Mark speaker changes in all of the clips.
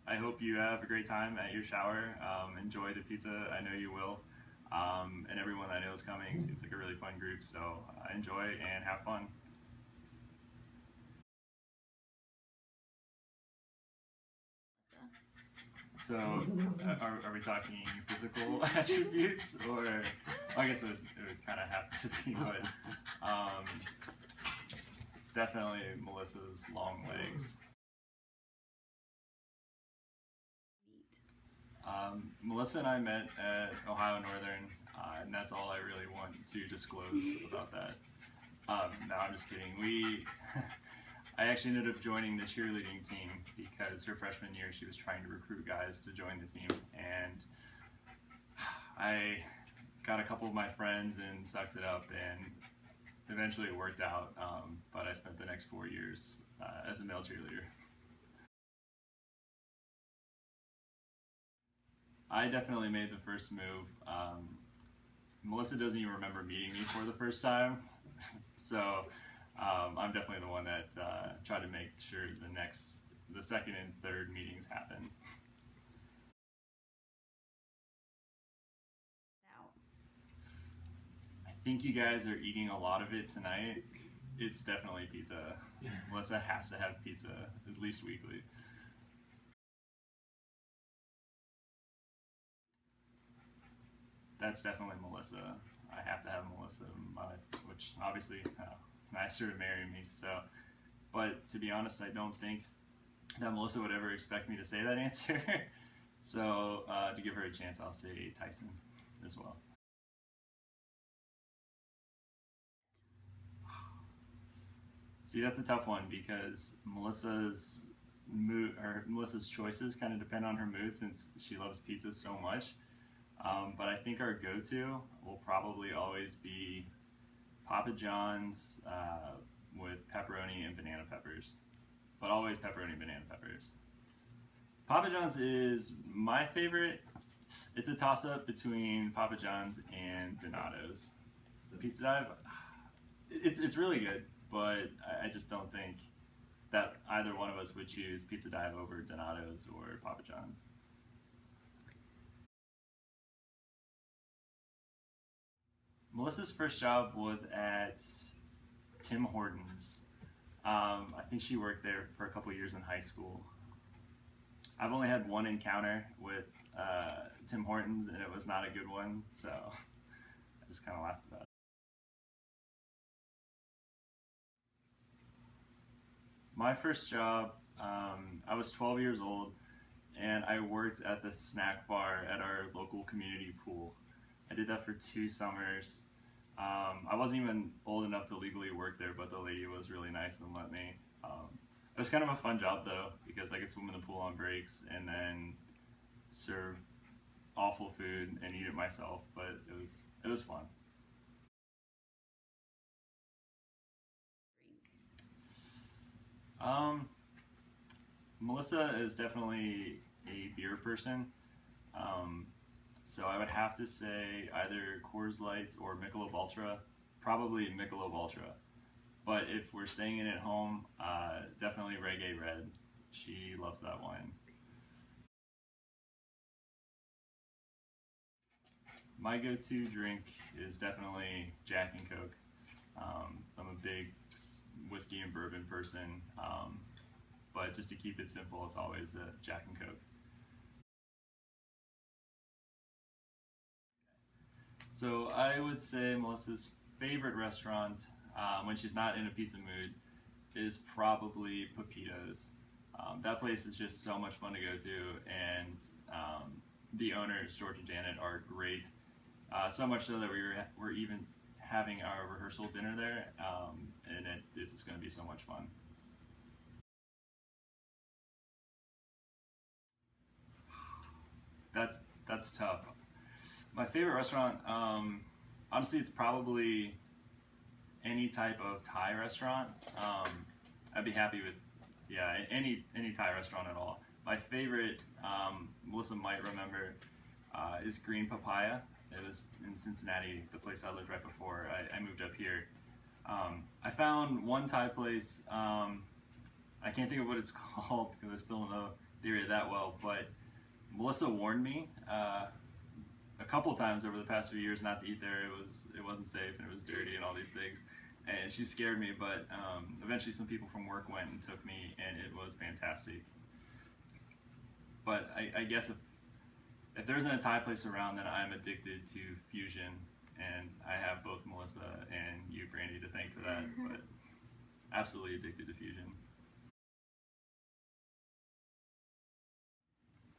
Speaker 1: I hope you have a great time at your shower. Enjoy the pizza. I know you will. And everyone I know is coming. Seems like a really fun group. So enjoy and have fun. So, are we talking physical attributes, or I guess it would kind of have to be, but it's definitely Melissa's long legs. Melissa and I met at Ohio Northern, and that's all I really want to disclose about that. No, I'm just kidding. I actually ended up joining the cheerleading team because her freshman year she was trying to recruit guys to join the team, and I got a couple of my friends and sucked it up, and eventually it worked out. But I spent the next 4 years as a male cheerleader. I definitely made the first move. Melissa doesn't even remember meeting me for the first time, so I'm definitely the one that tried to make sure the second and third meetings happen. I think you guys are eating a lot of it tonight. It's definitely pizza. Melissa has to have pizza at least weekly. That's definitely Melissa. I have to have Melissa in my life, which obviously nice her to marry me. So, but to be honest, I don't think that Melissa would ever expect me to say that answer. So to give her a chance, I'll say Tyson as well. See, that's a tough one because Melissa's choices kind of depend on her mood since she loves pizza so much. But I think our go-to will probably always be Papa John's with pepperoni and banana peppers, but always pepperoni and banana peppers. Papa John's is my favorite. It's a toss-up between Papa John's and Donato's. The Pizza Dive, it's really good, but I just don't think that either one of us would choose Pizza Dive over Donato's or Papa John's. Melissa's first job was at Tim Hortons. I think she worked there for a couple years in high school. I've only had one encounter with Tim Hortons, and it was not a good one, so I just kind of laughed about it. My first job, I was 12 years old, and I worked at the snack bar at our local community pool. I did that for 2 summers. I wasn't even old enough to legally work there, but the lady was really nice and let me. It was kind of a fun job though, because I could swim in the pool on breaks and then serve awful food and eat it myself. But it was fun. Um, Melissa is definitely a beer person. Um, so I would have to say either Coors Light or Michelob Ultra. Probably Michelob Ultra. But if we're staying in at home, definitely Reggae Red. She loves that wine. My go-to drink is definitely Jack and Coke. I'm a big whiskey and bourbon person, but just to keep it simple, it's always Jack and Coke. So I would say Melissa's favorite restaurant when she's not in a pizza mood is probably Pepito's. That place is just so much fun to go to, and the owners, George and Janet, are great. So much so that we're even having our rehearsal dinner there, and it's just going to be so much fun. That's tough. My favorite restaurant, honestly, it's probably any type of Thai restaurant. I'd be happy with, yeah, any Thai restaurant at all. My favorite, Melissa might remember, is Green Papaya. It was in Cincinnati, the place I lived right before I moved up here. I found one Thai place. I can't think of what it's called because I still don't know theory that well, but Melissa warned me a couple times over the past few years not to eat there. It wasn't safe and it was dirty and all these things, and she scared me. But eventually, some people from work went and took me, and it was fantastic. But I guess if there isn't a Thai place around, then I'm addicted to fusion, and I have both Melissa and you, Brandy, to thank for that. But absolutely addicted to fusion.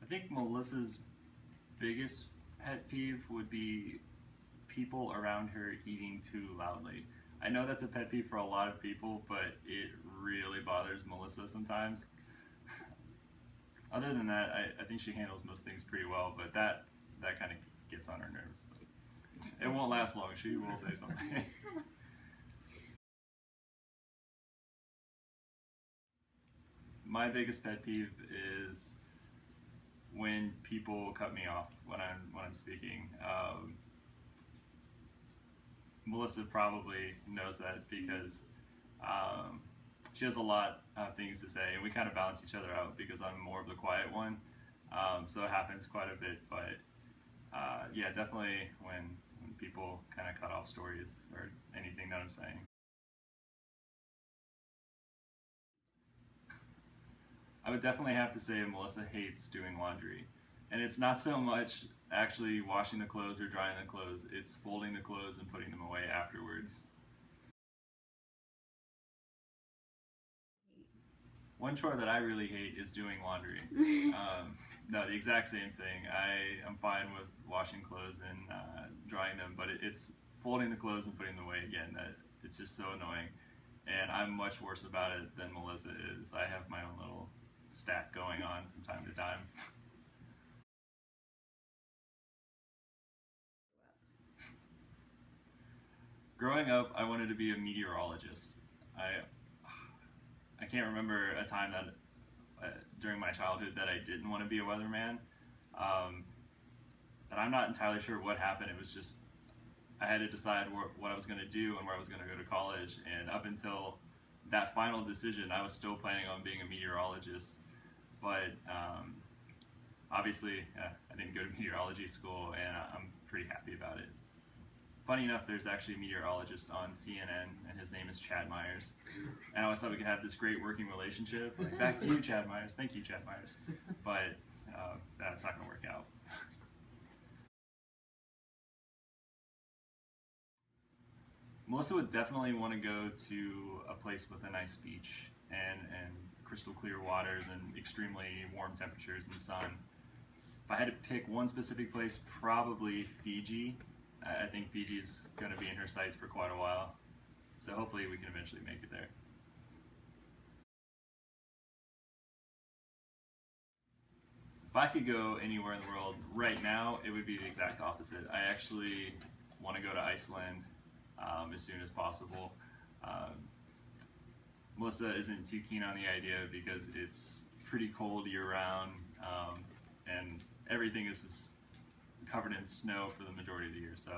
Speaker 1: I think Melissa's biggest pet peeve would be people around her eating too loudly. I know that's a pet peeve for a lot of people, but it really bothers Melissa sometimes. Other than that, I think she handles most things pretty well, but that kind of gets on her nerves. But it won't last long. She will say something. My biggest pet peeve is when people cut me off when I'm speaking. Melissa probably knows that because she has a lot of things to say, and we kind of balance each other out because I'm more of the quiet one. So it happens quite a bit, but yeah, definitely when people kind of cut off stories or anything that I'm saying. I would definitely have to say Melissa hates doing laundry. And it's not so much actually washing the clothes or drying the clothes, it's folding the clothes and putting them away afterwards. One chore that I really hate is doing laundry. No, the exact same thing. I'm fine with washing clothes and drying them, but it's folding the clothes and putting them away again that it's just so annoying. And I'm much worse about it than Melissa is. I have my own little stack going on from time to time. Growing up, I wanted to be a meteorologist. I can't remember a time that during my childhood that I didn't want to be a weatherman. Um, and I'm not entirely sure what happened. It was just I had to decide what I was going to do and where I was going to go to college. And up until that final decision, I was still planning on being a meteorologist. But obviously, I didn't go to meteorology school, and I'm pretty happy about it. Funny enough, there's actually a meteorologist on CNN, and his name is Chad Myers. And I always thought we could have this great working relationship. Like, back to you, Chad Myers. Thank you, Chad Myers. But that's not going to work out. Melissa would definitely want to go to a place with a nice beach and crystal clear waters and extremely warm temperatures and sun. If I had to pick one specific place, probably Fiji. I think Fiji is going to be in her sights for quite a while, so hopefully we can eventually make it there. If I could go anywhere in the world right now, it would be the exact opposite. I actually want to go to Iceland as soon as possible. Um, Melissa isn't too keen on the idea because it's pretty cold year round, and everything is just covered in snow for the majority of the year. So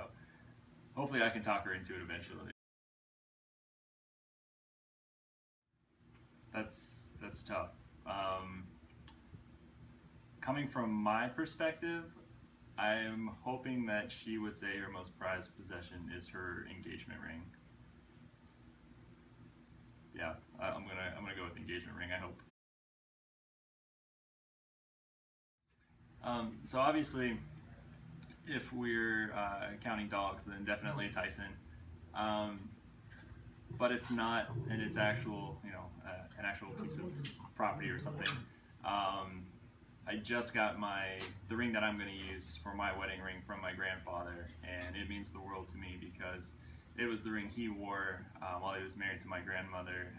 Speaker 1: hopefully I can talk her into it eventually. That's tough. Coming from my perspective, I'm hoping that she would say her most prized possession is her engagement ring. Yeah, I'm gonna go with engagement ring. I hope. So obviously, if we're counting dogs, then definitely Tyson. Um, but if not, and it's actual, an actual piece of property or something, I just got the ring that I'm going to use for my wedding ring from my grandfather, and it means the world to me because it was the ring he wore while he was married to my grandmother,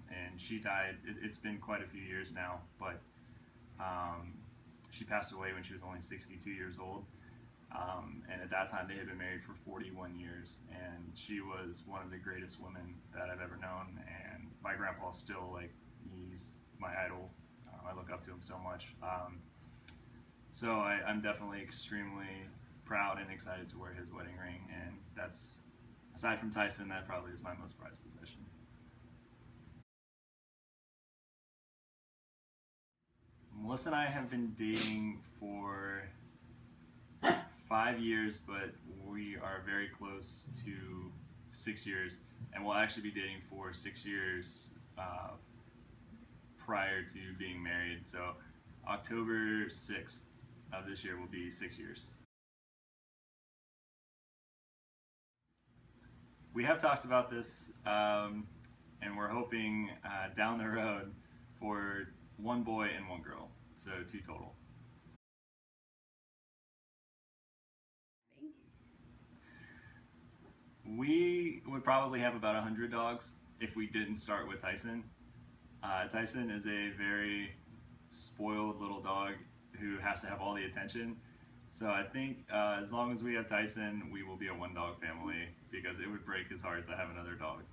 Speaker 1: and she died. It's been quite a few years now, but she passed away when she was only 62 years old. And at that time, they had been married for 41 years, and she was one of the greatest women that I've ever known. And my grandpa's still he's my idol. I look up to him so much. So I'm definitely extremely proud and excited to wear his wedding ring, and that's aside from Tyson, that probably is my most prized possession. Melissa and I have been dating for 5 years, but we are very close to 6 years, and we'll actually be dating for 6 years prior to being married. So October 6th of this year will be 6 years. We have talked about this, and we're hoping down the road for one boy and one girl, so 2 total. We would probably have about 100 dogs if we didn't start with Tyson. Tyson is a very spoiled little dog who has to have all the attention. So I think as long as we have Tyson, we will be a 1-dog family because it would break his heart to have another dog.